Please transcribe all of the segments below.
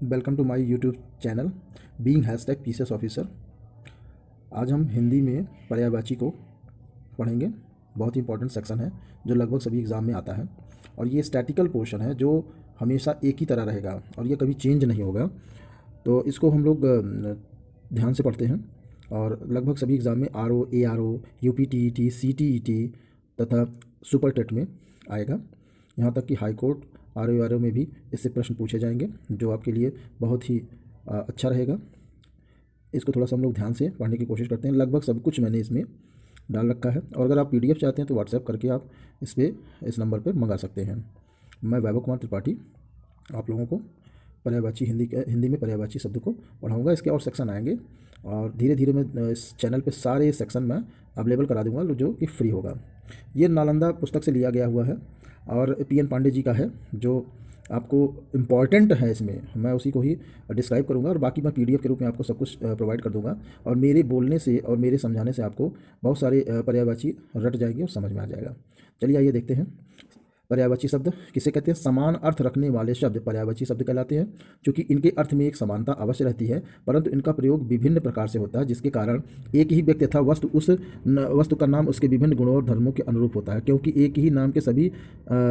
Welcome to my YouTube channel being hashtag PCS officer. आज हम हिंदी में पर्यायवाची को पढ़ेंगे। बहुत ही इंपॉर्टेंट सेक्शन है जो लगभग सभी एग्ज़ाम में आता है और ये स्टैटिकल पोर्शन है जो हमेशा एक ही तरह रहेगा और ये कभी चेंज नहीं होगा। तो इसको हम लोग ध्यान से पढ़ते हैं और लगभग सभी एग्ज़ाम में R O A R O UPTET CTET तथा सुपर टेट में आएगा। यहाँ तक कि हाई कोर्ट आर ओ में भी इससे प्रश्न पूछे जाएंगे जो आपके लिए बहुत ही अच्छा रहेगा। इसको थोड़ा सा हम लोग ध्यान से पढ़ने की कोशिश करते हैं। लगभग सब कुछ मैंने इसमें डाल रखा है और अगर आप पीडीएफ चाहते हैं तो व्हाट्सएप करके आप इस नंबर पर मंगा सकते हैं। मैं वैभव कुमार त्रिपाठी आप लोगों को पर्यायवाची हिंदी में पर्यायवाची शब्द को पढ़ाऊँगा। इसके और सेक्शन आएंगे और धीरे धीरे मैं इस चैनल पे सारे सेक्शन में अवेलेबल करा दूंगा जो कि फ्री होगा। ये नालंदा पुस्तक से लिया गया हुआ है और पीएन पांडे जी का है जो आपको इम्पॉर्टेंट है। इसमें मैं उसी को ही डिस्क्राइब करूंगा और बाकी मैं पीडीएफ के रूप में आपको सब कुछ प्रोवाइड कर दूंगा और मेरे बोलने से और मेरे समझाने से आपको बहुत सारे पर्यायवाची रट जाएंगे और समझ में आ जाएगा। चलिए आइए देखते हैं। पर्यायवाची शब्द किसे कहते हैं? समान अर्थ रखने वाले शब्द पर्यायवाची शब्द कहलाते हैं। क्योंकि इनके अर्थ में एक समानता अवश्य रहती है परंतु इनका प्रयोग विभिन्न प्रकार से होता है जिसके कारण एक ही व्यक्ति तथा वस्तु का नाम उसके विभिन्न गुणों और धर्मों के अनुरूप होता है। क्योंकि एक ही नाम के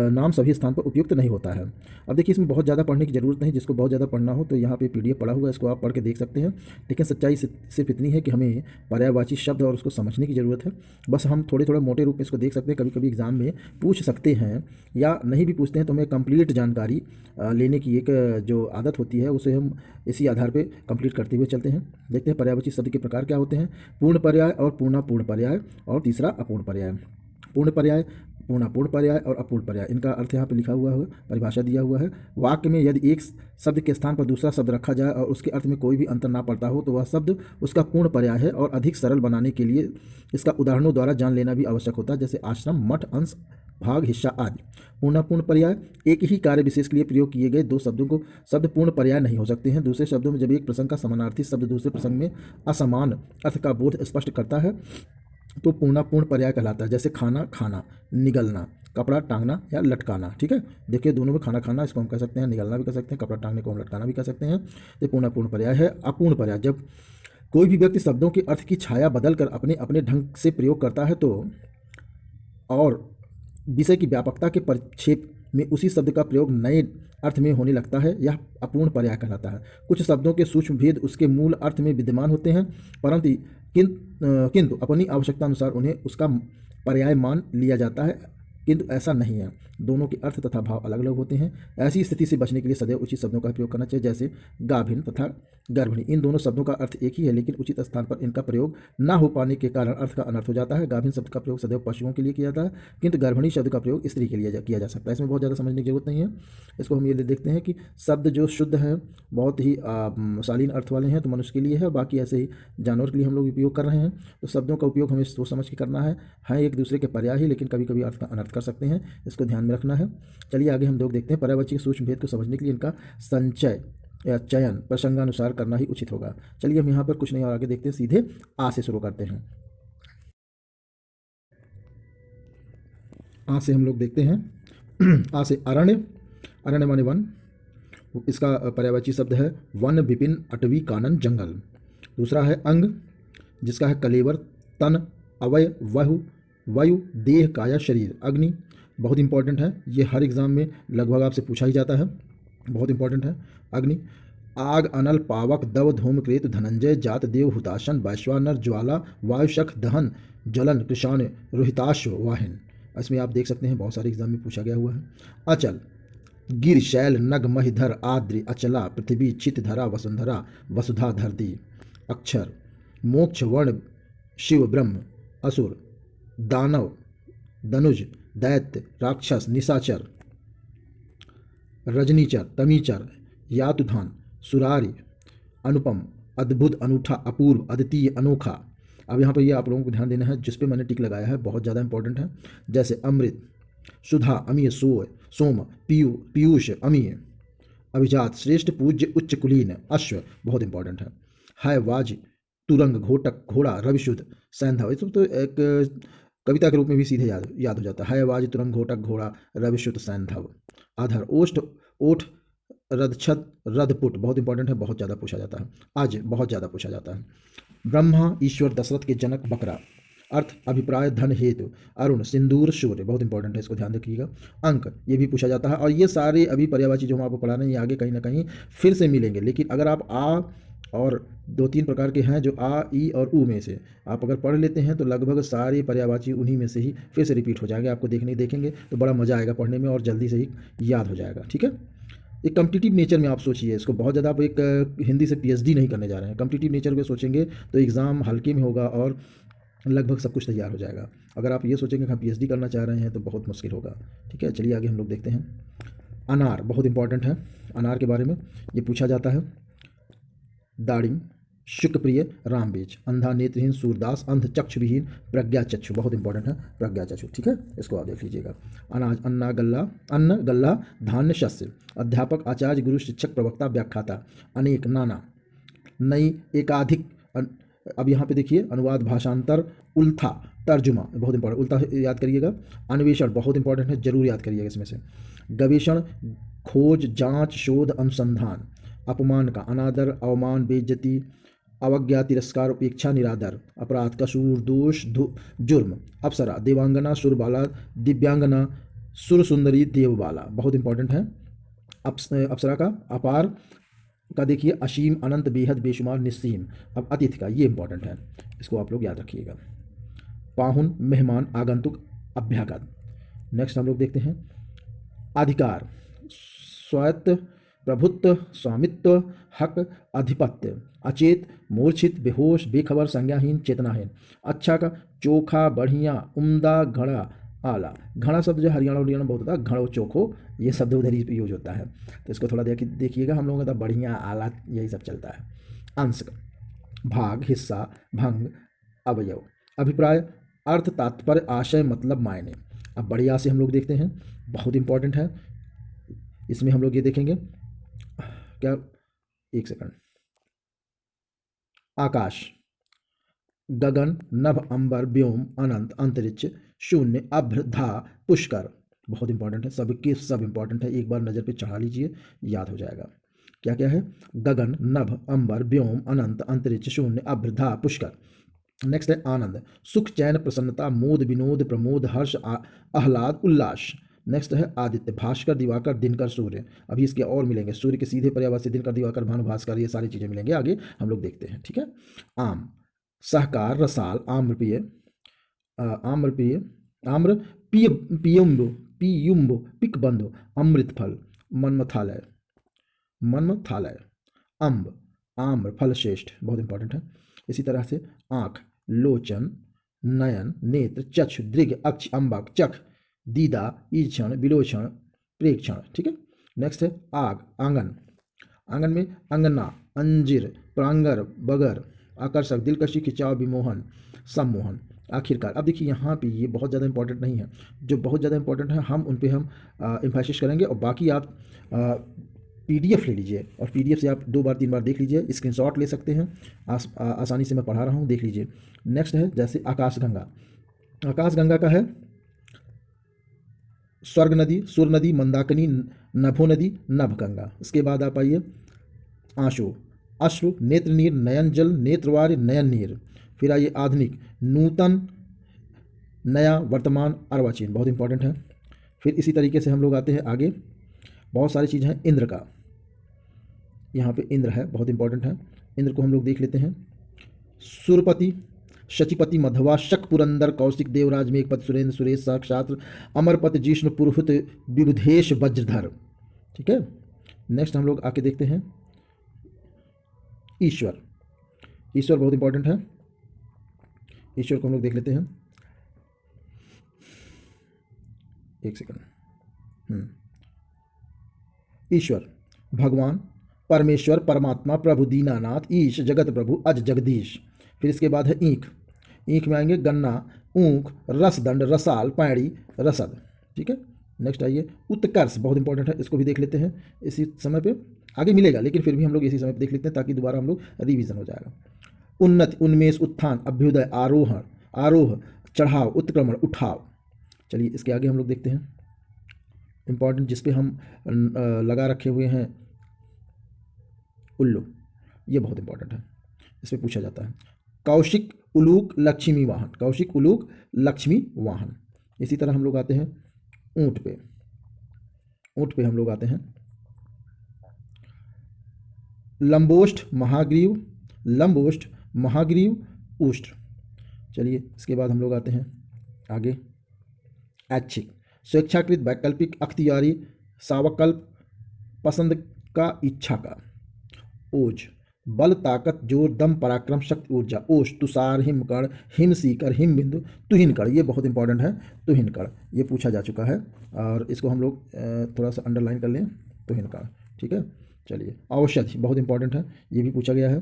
नाम सभी स्थान पर उपयुक्त नहीं होता है। अब देखिए इसमें बहुत ज़्यादा पढ़ने की जरूरत नहीं। जिसको बहुत ज़्यादा पढ़ना हो तो यहाँ पे पीडीएफ पढ़ा हुआ है, इसको आप पढ़ के देख सकते हैं। लेकिन सच्चाई सिर्फ इतनी है कि हमें पर्यायवाची शब्द और उसको समझने की ज़रूरत है। बस हम थोड़े थोड़े मोटे रूप में इसको देख सकते हैं। कभी कभी एग्जाम में पूछ सकते हैं या नहीं भी पूछते हैं तो हमें कंप्लीट जानकारी लेने की एक जो आदत होती है उसे हम इसी आधार पे कंप्लीट करते हुए चलते हैं। देखते हैं पर्यायवाची शब्द के प्रकार क्या होते हैं। पूर्ण पर्याय और पूर्ण पर्याय और तीसरा अपूर्ण पर्याय। पूर्ण पर्याय, पूर्ण पर्याय और अपूर्ण पर्याय, इनका अर्थ यहाँ पे लिखा हुआ है, परिभाषा दिया हुआ है। वाक्य में यदि एक शब्द के स्थान पर दूसरा शब्द रखा जाए और उसके अर्थ में कोई भी अंतर ना पड़ता हो तो वह शब्द उसका पूर्ण पर्याय है। और अधिक सरल बनाने के लिए इसका उदाहरणों द्वारा जान लेना भी आवश्यक होता है, जैसे आश्रम, मठ, अंश, भाग, हिस्सा आदि। पूर्ण पर्याय, एक ही कार्य विशेष के लिए प्रयोग किए गए दो शब्दों को शब्द पूर्ण पर्याय नहीं हो सकते हैं। दूसरे शब्दों में जब एक प्रसंग का समानार्थी शब्द दूसरे प्रसंग में असमान अर्थ का बोध स्पष्ट करता है तो पूर्ण पर्याय कहलाता है। जैसे खाना खाना, निगलना, कपड़ा टांगना या लटकाना। ठीक है, देखिए दोनों में खाना खाना इसको हम कह सकते हैं, निगलना भी कह सकते हैं, कपड़ा टांगने को हम लटकाना भी कह सकते हैं। ये पूर्ण पर्याय है। अपूर्ण पर्याय, जब कोई भी व्यक्ति शब्दों के अर्थ की छाया बदलकर अपने अपने ढंग से प्रयोग करता है तो और विषय की व्यापकता के परिक्षेप में उसी शब्द का प्रयोग नए अर्थ में होने लगता है, यह अपूर्ण पर्याय कहलाता है। कुछ शब्दों के सूक्ष्म भेद उसके मूल अर्थ में विद्यमान होते हैं परंतु किंतु अपनी आवश्यकता अनुसार उन्हें उसका पर्याय मान लिया जाता है, किंतु ऐसा नहीं है। दोनों के अर्थ तथा भाव अलग अलग होते हैं। ऐसी स्थिति से बचने के लिए सदैव उचित शब्दों का प्रयोग करना चाहिए, जैसे गाभिन तथा गर्भिणी। इन दोनों शब्दों का अर्थ एक ही है लेकिन उचित स्थान पर इनका प्रयोग न हो पाने के कारण अर्थ का अनर्थ हो जाता है। गाभिन शब्द का प्रयोग सदैव पशुओं के लिए किया जाता है किंतु गर्भिणी शब्द का प्रयोग स्त्री के लिए किया जा सकता है। इसमें बहुत ज़्यादा समझने की जरूरत नहीं है। इसको हम ये देखते हैं कि शब्द जो शुद्ध है बहुत ही शालीन अर्थ वाले हैं तो मनुष्य के लिए है, बाकी ऐसे ही जानवर के लिए हम लोग उपयोग कर रहे हैं। तो शब्दों का उपयोग हमें सोच समझ के करना है एक दूसरे के पर्याय ही लेकिन कभी कभी अर्थ का अनर्थ कर सकते हैं, इसको ध्यान में रखना है। चलिए आगे हम लोग देखते हैं। पर्यायवाची के सूक्ष्म भेद को समझने के लिए इनका संचय या चयन प्रसंगानुसार करना ही उचित होगा। चलिए हम यहाँ पर कुछ नहीं और आगे देखते हैं, सीधे आ से शुरू करते हैं। आ से हम लोग देखते हैं। आ से अरण्य, अरण्य माने वन। इसका पर्यायवाची शब्द है वन, विपिन, अटवी, कानन, जंगल। दूसरा है अंग जिसका है कलेवर, तन, अवय, वायु, देह, काया, शरीर। अग्नि बहुत इंपॉर्टेंट है, ये हर एग्जाम में लगभग आपसे पूछा ही जाता है, बहुत इंपॉर्टेंट है। अग्नि, आग, अनल, पावक, दव, धूमकेत, धनंजय, जात, देव, हुताशन, वैश्वानर, ज्वाला, वायु, शख, दहन, ज्वलन, कृषाण, रोहिताश्व, वाहन। इसमें आप देख सकते हैं बहुत सारे एग्जाम में पूछा गया हुआ है। अचल, गिर, शैल, नग, महिधर, आद्रि, अचला, पृथ्वी, चित, धरा, वसुंधरा, वसुधा, धरती। अक्षर, मोक्ष, वर्ण, शिव, ब्रह्म, असुर, दानव, दनुज, दैत्य, राक्षस, निशाचर, रजनीचर, तमीचर, यातुधान, सुरारी, अनुपम, अद्भुत, अनूठा, अपूर्व, अद्वितीय, अनोखा। अब यहाँ पर ये आप लोगों को ध्यान देना है जिस पे मैंने टिक लगाया है, बहुत ज़्यादा इंपॉर्टेंट है। जैसे अमृत, सुधा, अमीय, सोम, पीयूष, अमीय, अभिजात, श्रेष्ठ, पूज्य, उच्च, कुलीन, अश्व, बहुत इंपॉर्टेंट है वाज, तुरंग, घोटक, घोड़ा, रविशुद्ध, सैंधव। ये सब तो एक कविता के रूप में भी सीधे याद हो जाता है वाज, तुरंग, घोटक, घोड़ा, रविशुद्ध, सैंधव। अधर, ओष्ठ, ओठ, रदछद, रदपुट बहुत इंपॉर्टेंट है, बहुत ज़्यादा पूछा जाता है। अज बहुत ज़्यादा पूछा जाता है। ब्रह्मा ईश्वर दशरथ के जनक बकरा। अर्थ अभिप्राय धन हेतु। अरुण सिंदूर सूर्य बहुत इंपॉर्टेंट है, इसको ध्यान रखिएगा। अंक ये भी पूछा जाता है, और ये सारे अभी पर्यायवाची जो हम आपको पढ़ा रहे हैं ये आगे कहीं ना कहीं फिर से मिलेंगे, लेकिन अगर आप आ और दो तीन प्रकार के हैं जो आ ई और ऊ में से आप अगर पढ़ लेते हैं तो लगभग सारे पर्यायवाची उन्हीं में से ही फिर से रिपीट हो जाएंगे, आपको देखेंगे तो बड़ा मज़ा आएगा पढ़ने में और जल्दी से ही याद हो जाएगा। ठीक है, एक कम्पिटिटिव नेचर में आप सोचिए इसको, बहुत ज़्यादा आप एक हिंदी से पीएचडी नहीं करने जा रहे हैं, कम्पिटिटिव नेचर में सोचेंगे तो एग्ज़ाम हल्के में होगा और लगभग सब कुछ तैयार हो जाएगा। अगर आप ये सोचेंगे कि हम पीएचडी करना चाह रहे हैं तो बहुत मुश्किल होगा। ठीक है, चलिए आगे हम लोग देखते हैं। अनार बहुत इंपॉर्टेंट है, अनार के बारे में ये पूछा जाता है। दाड़िम, शुक्रप्रिय, रामबीज, अंधा नेत्रहीन, सूरदास, अंध चक्षुविहीन, प्रज्ञा चक्षु बहुत इंपॉर्टेंट है, प्रज्ञा चक्षु। ठीक है, इसको आप देख लीजिएगा। अनाज, अन्ना गल्ला, अन्न गल्ला, धान्य शस्य, अध्यापक, आचार्य, गुरु, शिक्षक, प्रवक्ता, व्याख्याता, अनेक, नाना, नई, एकाधिक। अब यहाँ पे देखिए अनुवाद, भाषांतर, उल्था, तर्जुमा बहुत इंपॉर्टेंट, उल्था याद करिएगा। अन्वेषण बहुत इंपॉर्टेंट है, जरूर याद करिएगा इसमें से। गवेषण, खोज, जांच, शोध, अनुसंधान। अपमान का, अनादर, अवमान, बेइज्जती, अवज्ञा, तिरस्कार, उपेक्षा, निरादर। अपराध, कसूर, दोष, जुर्म। अप्सरा, देवांगना, सुरबाला, दिव्यांगना, सुर सुंदरी, देवबाला बहुत इंपॉर्टेंट है। अप्सरा का, अपार का देखिए असीम, अनंत, बेहद, बेशुमार, निस्सीम। अब अतिथि का ये इंपॉर्टेंट है, इसको आप लोग याद रखिएगा। पाहुन, मेहमान, आगंतुक, अभ्यागत। नेक्स्ट हम लोग देखते हैं अधिकार, स्वायत्त, प्रभुत्व, स्वामित्व, हक, आधिपत्य। अचेत, मूर्छित, बेहोश, बेखबर, संज्ञाहीन, चेतनाहीन। अच्छा का, चोखा, बढ़िया, उम्दा, घड़ा, आला। घड़ा शब्द जो हरियाणा उरियाणा बहुत होता है, घड़ो चोखो ये शब्द उधर ही यूज होता है, तो इसको थोड़ा देखिएगा। हम लोगों का तो बढ़िया, आला यही सब चलता है। अंश, भाग, हिस्सा, भंग, अवयव। अभिप्राय, अर्थ, तात्पर्य, आशय, मतलब, मायने। अब बढ़िया से हम लोग देखते हैं, बहुत इंपॉर्टेंट है, इसमें हम लोग ये देखेंगे क्या, एक सेकंड। आकाश, गगन, नभ, अंबर, व्योम, अनंत, अंतरिक्ष, शून्य, अभ्र, धा, पुष्कर बहुत इंपॉर्टेंट है, सबके सब इंपॉर्टेंट है, एक बार नज़र पे चढ़ा लीजिए, याद हो जाएगा। क्या क्या है, गगन, नभ, अंबर, व्योम, अनंत, अंतरिक्ष, शून्य, अभ्र, धा, पुष्कर। नेक्स्ट है आनंद, सुख, चैन, प्रसन्नता, मोद, विनोद, प्रमोद, हर्ष, आह्लाद, उल्लास। नेक्स्ट है आदित्य, भास्कर, दिवाकर, दिनकर, सूर्य। अभी इसके और मिलेंगे, सूर्य के सीधे पर्यायवाची दिनकर, दिवाकर, भानु, भास्कर, ये सारी चीज़ें मिलेंगे आगे हम लोग देखते हैं। ठीक है, आम, सहकार, रसाल, आम्रप्रिय, आम्रप्रिय, आम्र, पिय, पियुम्ब, पियुम्ब, पिकबंधु, अमृतफल, मनमथालय, मनमथालय। अम्ब, आम्र, फल श्रेष्ठ बहुत इंपॉर्टेंट है। इसी तरह से आँख, लोचन, नयन, नेत्र, चक्षु, दृग, अक्ष, अम्बक, चख, दीदा, ईक्षण, विलोचन, प्रेक्षण। ठीक है, नेक्स्ट है आग, आंगन, आंगन में अंगना, अंजीर, प्रांगर, बगर, आकर्षक, दिलकशी, खिंचाव, विमोहन, सम्मोहन। आखिरकार, अब देखिए यहाँ पे ये बहुत ज़्यादा इंपॉर्टेंट नहीं है, जो बहुत ज़्यादा इंपॉर्टेंट है हम उन पे हम एम्फेसिस करेंगे, और बाकी आप पीडीएफ ले लीजिए और पीडीएफ से आप 2 बार 3 बार देख लीजिए, स्क्रीनशॉट ले सकते हैं, आसानी से मैं पढ़ा रहा हूँ, देख लीजिए। नेक्स्ट है जैसे आकाशगंगा, आकाशगंगा का है स्वर्ग नदी, सुर नदी, मंदाकिनी, नभो नदी, नभगंगा। इसके बाद आप आइए आंशु, अश्रु, नेत्र नीर, नयन जल, नेत्रवार्य, नयन नीर। फिर आइए आधुनिक, नूतन, नया, वर्तमान, अर्वाचीन बहुत इंपॉर्टेंट है। फिर इसी तरीके से हम लोग आते हैं आगे, बहुत सारी चीज़ें हैं। इंद्र का, यहाँ पे इंद्र है, बहुत इंपॉर्टेंट है, इंद्र को हम लोग देख लेते हैं। सुरपति, शचिपति, मधवा, शक, पुरंदर, कौशिक, देवराज, मेघपत, सुरेंद्र, सुरेश, साक्षात्र, अमरपति, जिष्णु, पुरुहूत, विबुधेश, वज्रधर। ठीक है, नेक्स्ट हम लोग आके देखते हैं ईश्वर, ईश्वर बहुत इंपॉर्टेंट है, ईश्वर को हम लोग देख लेते हैं, एक सेकंड। ईश्वर, भगवान, परमेश्वर, परमात्मा, प्रभु, दीनानाथ, ईश, जगत प्रभु, अज, जगदीश। फिर इसके बाद है ईंख, ईंख में आएंगे गन्ना, ऊख, रसदंड, रसाल, पैड़ी, रसद। ठीक है, नेक्स्ट आइए उत्कर्ष, बहुत इंपॉर्टेंट है, इसको भी देख लेते हैं, इसी समय पे आगे मिलेगा लेकिन फिर भी हम लोग इसी समय पे देख लेते हैं ताकि दोबारा हम लोग रिवीजन हो जाएगा। उन्नति, उन्मेष, उत्थान, अभ्युदय, आरोहण, आरोह, चढ़ाव, उत्क्रमण, उठाव। चलिए इसके आगे हम लोग देखते हैं इंपॉर्टेंट जिस पे हम लगा रखे हुए हैं उल्लू, ये बहुत इंपॉर्टेंट है, इस पे पूछा जाता है। कौशिक उलूक लक्ष्मी वाहन, कौशिक उलूक लक्ष्मी वाहन। इसी तरह हम लोग आते हैं ऊंट पे, ऊंट पे हम लोग आते हैं लंबोष्ठ महाग्रीव, लंबोष्ठ महाग्रीव उष्ट्र। चलिए इसके बाद हम लोग आते हैं आगे ऐच्छिक, स्वेच्छाकृत, वैकल्पिक, अख्तियारी, सावकल्प, पसंद का, इच्छा का। ओज, बल, ताकत, जोर, दम, पराक्रम, शक्ति, ऊर्जा। ओष, तुषार, हिमकण, हिमसीकर, हिमबिंदु, तुहिनकण, ये बहुत इंपॉर्टेंट है, तुहिनकण ये पूछा जा चुका है और इसको हम लोग थोड़ा सा अंडरलाइन कर लें, तुहिनकण, ठीक है। चलिए औषधि बहुत इंपॉर्टेंट है, ये भी पूछा गया है।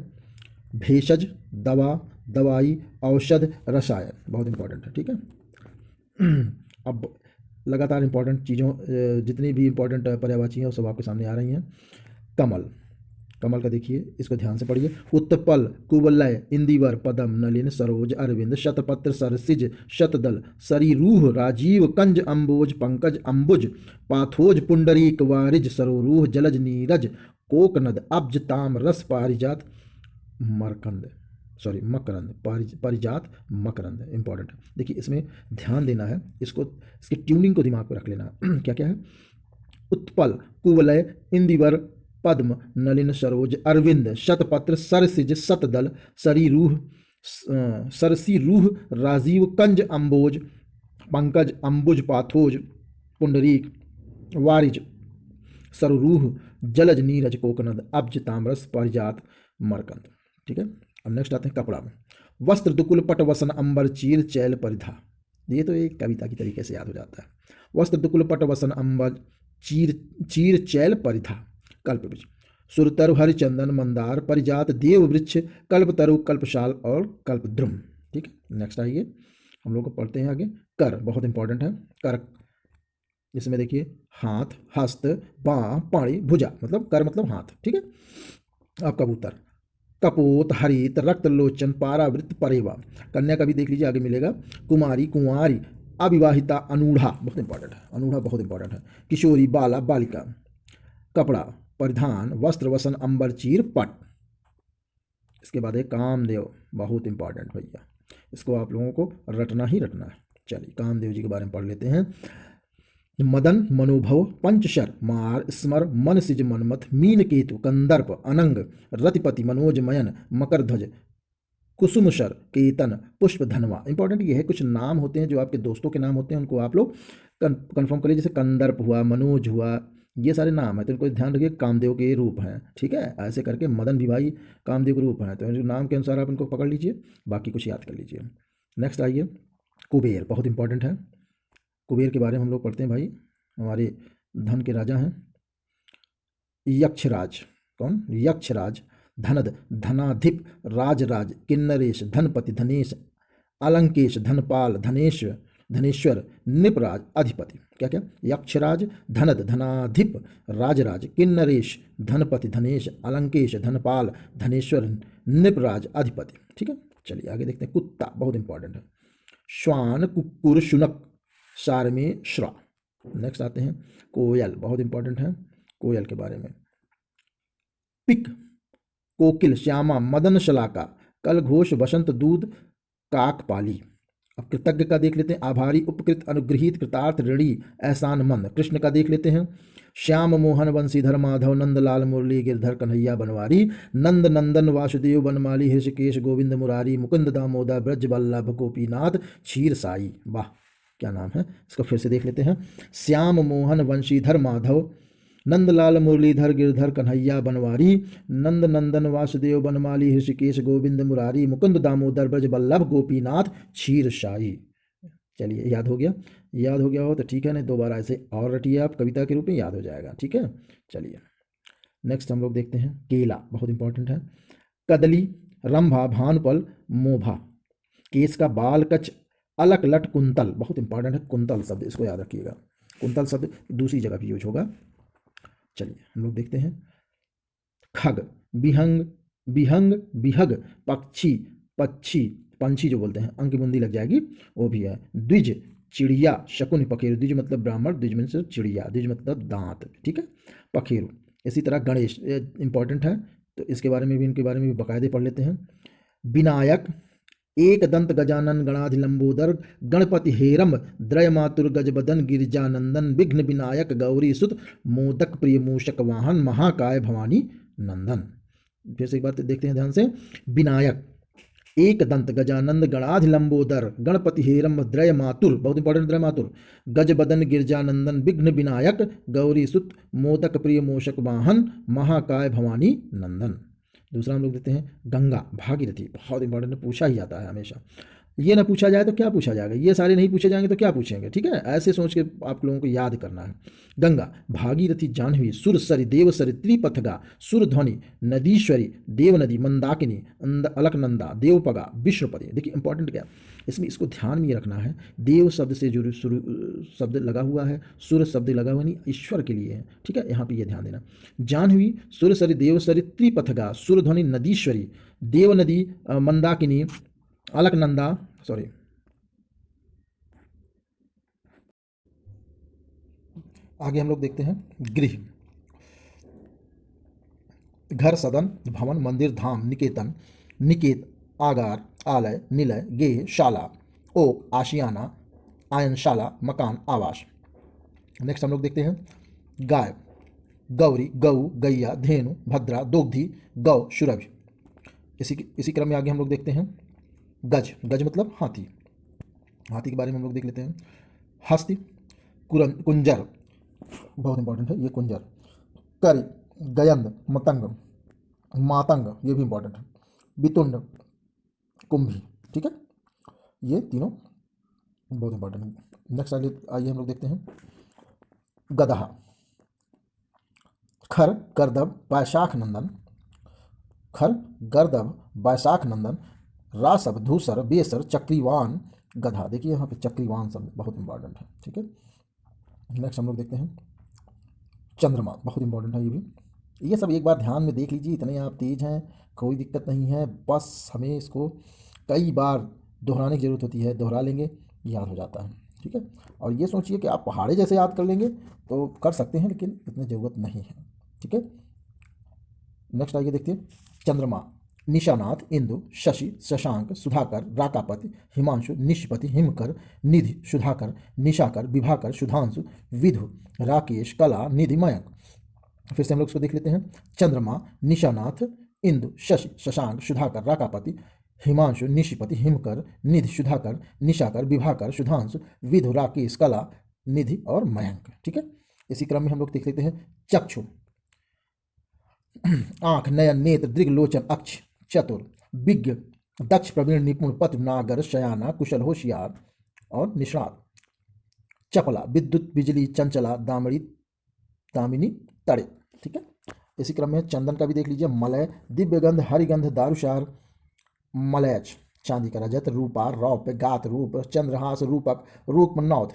भेषज, दवा, दवाई, औषध, रसायन, बहुत इंपॉर्टेंट है, ठीक है। अब लगातार इंपॉर्टेंट चीज़ों जितनी भी इंपॉर्टेंट पर्यायवाची हैं वो सब आपके सामने आ रही हैं। कमल, कमल का देखिए, इसको ध्यान से पढ़िए। उत्पल, कुवलय, इंदिवर, पदम, नलिन, सरोज, अरविंद, शतपत्र, सरसिज, शतदल, सरीरूह, राजीव, कंज, अम्बोज, पंकज, अम्बुज, पाथोज, पुंडरीक, वारिज, सरोरूह, जलज, नीरज, कोकनद, अब्ज, ताम, रस, पारिजात, मरकंद, सॉरी मकरंद, पारिजात, मकरंद, इंपॉर्टेंट है। देखिए इसमें ध्यान देना है, इसको इसकी ट्यूनिंग को दिमाग पर रख लेना है। क्या क्या है? उत्पल, कुवलय, इंदिवर, पद्म, नलिन, सरोज, अरविंद, शतपत्र, सरसिज, शतदल, सरीरूह, सरसीरूह, राजीव, कंज, अम्बोज, पंकज, अम्बुज, पाथोज, पुंडरीक, वारिज, सरोरूह, जलज, नीरज, कोकनद, अब्ज, ताम्रस, पारिजात, मरकंद, ठीक है। अब नेक्स्ट आते हैं कपड़ा में। वस्त्र, दुकुल, पट, वसन, अंबर, चीर, चैल, परिधा, ये तो एक कविता की तरीके से याद हो जाता है। वस्त्र, दुकुल, पट, वसन, अंबर, चीर, चीर, चैल, परिधा। कल्पवृक्ष, सुरतरु, हरिचंदन, मंदार, परिजात, देव वृक्ष, कल्पतरु, कल्पशाल और कल्पद्रुम, ठीक है। नेक्स्ट आइए हम लोग को पढ़ते हैं आगे। कर बहुत इंपॉर्टेंट है। कर, इसमें देखिए हाथ, हस्त, बाँ, पाणी, भुजा, मतलब कर मतलब हाथ, ठीक है। अब कबूतर, कपोत, हरित, रक्तलोचन, पारावृत, परेवा। कन्या का भी देख लीजिए आगे मिलेगा। कुमारी, कुंवारी, अविवाहिता, अनूढ़ा, बहुत इंपॉर्टेंट है, अनूढ़ा बहुत इंपॉर्टेंट है। किशोरी, बाला, बालिका। कपड़ा, परिधान, वस्त्र, वसन, अंबर, चीर, पट। इसके बाद है कामदेव, बहुत इंपॉर्टेंट भैया, इसको आप लोगों को रटना ही रटना है। चलिए कामदेव जी के बारे में पढ़ लेते हैं। मदन, मनोभव, पंचशर, मार, स्मर, मन, सिज, मनमथ, मीन, केतु, कंदर्प, अनंग, रतिपति, मनोज, मयन, मकरध्वज, कुसुमशर, केतन, पुष्प, धनवा। इंपॉर्टेंट ये है, कुछ नाम होते हैं जो आपके दोस्तों के नाम होते हैं, उनको आप लोग कंफर्म करिए। जैसे कंदर्प हुआ, मनोज हुआ, ये सारे नाम है तो इनको ध्यान रखिए, कामदेव के रूप हैं, ठीक है। ऐसे करके मदन भी भाई कामदेव के रूप हैं, तो नाम के अनुसार आप इनको पकड़ लीजिए, बाकी कुछ याद कर लीजिए। नेक्स्ट आइए कुबेर, बहुत इंपॉर्टेंट है। कुबेर के बारे में हम लोग पढ़ते हैं भाई, हमारे धन के राजा हैं। यक्षराज, कौन? यक्षराज, धनद, धनाधिप, राजराज, किन्नरेश, धनपति, धनेश, अलंकेश, धनपाल, धनेश्वर, धनेश्वर, निपराज, अधिपति। क्या क्या? यक्षराज, धनद, धनाधिप, राजराज, किन्नरेश, धनपति, धनेश, अलंकेश, धनपाल, धनेश्वर, निपराज, अधिपति, ठीक है। चलिए आगे देखते हैं। कुत्ता बहुत इंपॉर्टेंट है। श्वान, कुक्कुर, शुनक, सारमेय, श्रा। नेक्स्ट आते हैं कोयल, बहुत इंपॉर्टेंट है कोयल के बारे में। पिक, कोकिल, श्यामा, मदन, शलाका, कल घोष, बसंत, दूध, काकपाली। अब कृतज्ञ का देख लेते हैं। आभारी, उपकृत, अनुग्रहित, कृतार्थ, ऋणी, एहसान मंद। कृष्ण का देख लेते हैं। श्याम मोहन बंशीधर माधव, नंदलाल मुरली गिरधर कन्हैया बनवारी, नंद नंदन वासुदेव बनमाली, हृषिकेश गोविंद मुरारी, मुकुंद दामोदर ब्रज वल्लभ गोपीनाथ क्षीर साई। वाह क्या नाम है, इसको फिर से देख लेते हैं। श्याम मोहन वंशीधर माधव, नंदलाल मुरलीधर गिरधर कन्हैया बनवारी, नंद नंदन वासुदेव बनमाली, हृषिकेश गोविंद मुरारी, मुकुंद दामोदर ब्रज वल्लभ गोपीनाथ क्षीर साई। चलिए याद हो गया, याद हो गया हो तो ठीक है, नहीं दोबारा ऐसे और रटिए आप, कविता के रूप में याद हो जाएगा, ठीक है। चलिए नेक्स्ट हम लोग देखते हैं। केला बहुत इंपॉर्टेंट है। कदली, रंभा, भानुपल, मोभा। केस का, बाल, कच, अलक, लट, कुंतल, बहुत इंपॉर्टेंट है कुंतल शब्द, इसको याद रखिएगा। कुंतल शब्द दूसरी जगह भी यूज होगा। चलिए हम लोग देखते हैं। खग, विहंग, विहंग, विहग, पक्षी, पक्षी, पंछी जो बोलते हैं, अंक की बुंदी लग जाएगी, वो भी है। द्विज, चिड़िया, शकुन, पखेरु। द्विज मतलब ब्राह्मण, द्विज मतलब चिड़िया, द्विज मतलब दांत, ठीक है। पखेरु। इसी तरह गणेश इंपॉर्टेंट है। तो इसके बारे में भी, इनके बारे में भी बाकायदे पढ़ लेते हैं। विनायक, एक दंत गजानन गणाधि लंबोदर गणपति हेरम द्रय मातुर गजबदन गिरिजानंदन विघ्न विनायक गौरी सुत मोदक प्रिय मूषक वाहन महाकाय भवानी नंदन। फिर से एक बार देखते हैं ध्यान से। विनायक, एक दंत गजानंद गणाधि लंबोदर गणपति हेरम द्रय मातुर, बहुत इंपॉर्टेंट, द्रय मातुर गजबदन गिरजानंदन विघ्न विनायक गौरी सुत मोदक प्रिय मूषक वाहन महाकाय भवानी नंदन। दूसरा हम लोग देते हैं गंगा, भागीरथी, बहुत इंपॉर्टेंट है, पूछा ही जाता है हमेशा। ये ना पूछा जाए तो क्या पूछा जाएगा, ये सारे नहीं पूछे जाएंगे तो क्या पूछेंगे, ठीक है, ऐसे सोच के आप लोगों को याद करना है। गंगा, भागीरथी, जाह्नवी, सुरसरी, देवसरी, त्रिपथगा, सुरध्वनि, नदीश्वरी, देवनदी, मंदाकिनी, अलकनंदा, देवपगा, विश्वपति। देखिए इंपॉर्टेंट क्या है इसमें, इसको ध्यान में रखना है। देव शब्द से जो शब्द लगा हुआ है, सुर शब्द लगा हुआ नहीं, ईश्वर के लिए है, ठीक है, यहाँ पे ये ध्यान देना। जाह्नवी, सुरसरी, देवसरी, त्रिपथगा, सुरध्वनि, नदीश्वरी, देवनदी, मंदाकिनी, अलकनंदा, सॉरी, आगे हम लोग देखते हैं गृह, घर, सदन, भवन, मंदिर, धाम, निकेतन, निकेत, आगार, आलय, निलय, गेह, शाला, ओक, आशियाना, आयनशाला, मकान, आवास। नेक्स्ट हम लोग देखते हैं गाय, गौरी, गऊ, गैया, धेनु, भद्रा, दोग्धी, गौ, सुरभि। इसी क्रम में आगे हम लोग देखते हैं गज, गज मतलब हाथी, हाथी के बारे में हम लोग देख लेते हैं। हस्ती, कुंजर, बहुत इंपॉर्टेंट है ये कुंजर, करी, गयंद, मतंग, मातंग, ये भी इंपॉर्टेंट है, वितुंड, कुंभी, ठीक है, ये तीनों बहुत इंपॉर्टेंट है। नेक्स्ट आइए हम लोग देखते हैं गदहा, खर, गर्दभ, वैशाख नंदन, खर, गर्दभ, वैशाख नंदन, रासव, धूसर, बेसर, चक्रीवान, गधा। देखिए यहाँ पे चक्रीवान शब्द बहुत इंपॉर्टेंट है, ठीक है। नेक्स्ट हम लोग देखते हैं चंद्रमा, बहुत इंपॉर्टेंट है ये भी। ये सब एक बार ध्यान में देख लीजिए, इतने आप तेज हैं, कोई दिक्कत नहीं है, बस हमें इसको कई बार दोहराने की जरूरत होती है, दोहरा लेंगे याद हो जाता है, ठीक है। और ये सोचिए कि आप पहाड़े जैसे याद कर लेंगे तो कर सकते हैं, लेकिन इतनी ज़रूरत नहीं है, ठीक है। नेक्स्ट आइए देखते हैं चंद्रमा, निशानाथ, इंदु, शशि, शशांक, सुधाकर, राकापति, हिमांशु, निशिपति, हिमकर, निधि, सुधाकर, निशाकर, विभाकर, सुधांशु, विधु, राकेश, कला, निधि, मयंक। फिर से हम लोग इसको देख लेते हैं चंद्रमा, निशानाथ, इंदु, शशि, शशांक, सुधाकर, राकापति, हिमांशु, निशिपति, हिमकर, निधि, सुधाकर, निशाकर, विभाकर, सुधांशु, विधु, राकेश, कला, निधि और मयंक, ठीक है। इसी क्रम में हम लोग देख लेते हैं चक्षु, आंख, नयन, नेत्र, दृग, लोचन, अक्ष, चतुर, विज्ञ, दक्ष, प्रवीण, निपुण, पत्र, नागर, शयाना, कुशल, होशियार और निष्णात, चपला, विद्युत, बिजली, चंचला, दामड़ी, दामिनी, तड़े, ठीक है। इसी क्रम में चंदन का भी देख लीजिए, मलय, दिव्यगंध, हरिगंध, दारुषार, मलयच, चांदी का रजत, रूपा, रौप्य, गात, रूप, चंद्रहास, रूपक, रूपमनौध,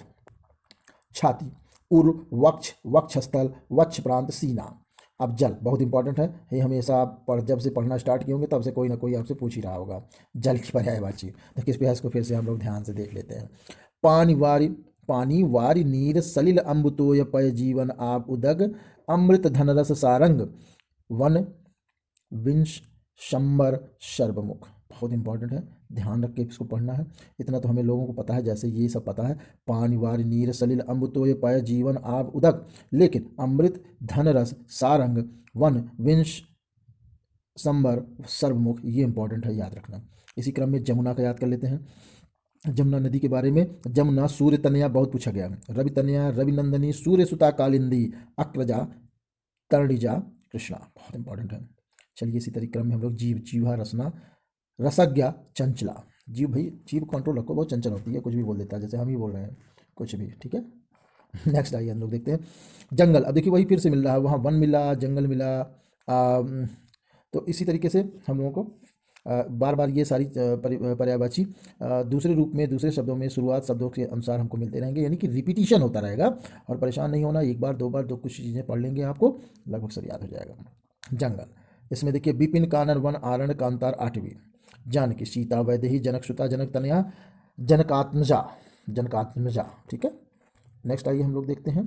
छाती, उर, वक्ष, वक्षस्थल, वक्ष प्रांत, सीना। अब जल बहुत इंपॉर्टेंट है, ये हमेशा आप जब से पढ़ना स्टार्ट किए होंगे तब से कोई ना कोई आपसे पूछ ही रहा होगा जल की पर्यायवाची। तो किस पे इसको फिर से हम लोग ध्यान से देख लेते हैं। पानी वारी नीर सलिल अम्बुतोय पय जीवन आप उदग अमृत धनरस सारंग वन विंश शंबर सर्वमुख। बहुत इंपॉर्टेंट है, ध्यान रख के इसको पढ़ना है। इतना तो हमें लोगों को पता है, जैसे ये सब पता है, पानी वारी नीर सलिल अम्बुतोय पय जीवन आप उदक, लेकिन अमृत धन रस सारंग वन विंश संबर सर्वमुख, ये इंपॉर्टेंट है, याद रखना। इसी क्रम में जमुना का याद कर लेते हैं। जमुना नदी के बारे में, जमुना सूर्य तनया बहुत पूछा गया, रवि तनया, रवि नंदनी, सूर्य सुता, कालिंदी, अक्रजा, तरणिजा, कृष्णा, बहुत इंपॉर्टेंट है। चलिए इसी तरीके क्रम में हम लोग जीव, जीवा, रसना, रसज्ञा, चंचला। जीव भाई, जीव कंट्रोल रखो, बहुत चंचल होती है, कुछ भी बोल देता है, जैसे हम ही बोल रहे हैं कुछ भी, ठीक है। नेक्स्ट आइए हम लोग देखते हैं जंगल। अब देखिए वही फिर से मिल रहा है, वहाँ वन मिला, जंगल मिला, तो इसी तरीके से हम लोगों को बार बार ये सारी पर्यायवाची दूसरे रूप में, दूसरे शब्दों में, शुरुआत शब्दों के अनुसार हमको मिलते रहेंगे, यानी कि रिपीटिशन होता रहेगा। और परेशान नहीं होना, एक बार दो बार दो कुछ चीज़ें पढ़ लेंगे आपको लगभग सब याद हो जाएगा। जंगल, इसमें देखिए विपिन, कानन, वन, आरण, कांतार, आठवीं, जानकी, सीता, वैदेही, जनक सुता, जनक तनया, जनकात्मजा, जनकात्मजा, ठीक है। नेक्स्ट आइए हम लोग देखते हैं